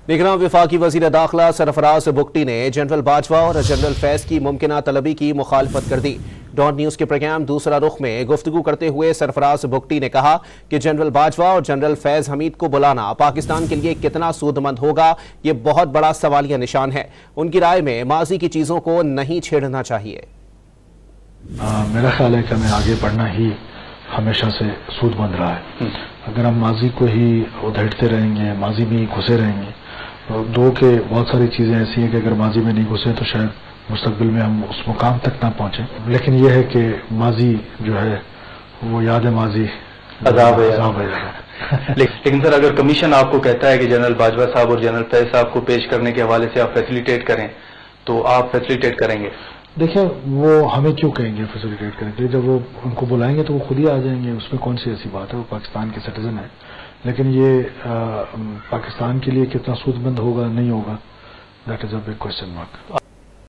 निगरान वफाकी वज़ीर दाखिला सरफराज बुगटी ने जनरल बाजवा और जनरल फैज की मुमकिना तलबी की मुखालफत कर दी। डॉन न्यूज़ के प्रोग्राम दूसरा रुख में गुफ्तगू करते हुए सरफराज बुगटी ने कहा कि जनरल बाजवा और जनरल फैज हमीद को बुलाना पाकिस्तान के लिए कितना सूदमंद होगा, ये बहुत बड़ा सवालिया निशान है। उनकी राय में माजी की चीज़ों को नहीं छेड़ना चाहिए। मेरा ख्याल है कि हमें आगे बढ़ना ही हमेशा से सूदमंद रहा है। अगर हम माजी को ही उधेड़ते रहेंगे, माजी में ही घुसे रहेंगे, दो के बहुत सारी चीज़ें ऐसी हैं कि अगर माजी में नहीं घुसे तो शायद मुस्तकबिल में हम उस मुकाम तक ना पहुँचें। लेकिन यह है कि माजी जो है वो याद है माजी अज़ाब है। लेकिन सर, अगर कमीशन आपको कहता है कि जनरल बाजवा साहब और जनरल फैज साहब को पेश करने के हवाले से आप फैसिलिटेट करें, तो आप फैसिलिटेट करेंगे? देखिए, वो हमें क्यों कहेंगे फैसिलिटेट करेंगे? जब वो उनको बुलाएंगे तो वो खुद ही आ जाएंगे, उसमें कौन सी ऐसी बात है। वो पाकिस्तान के सिटीजन है। लेकिन ये पाकिस्तान के लिए कितना सूदमंद होगा नहीं होगा, that is a big question mark.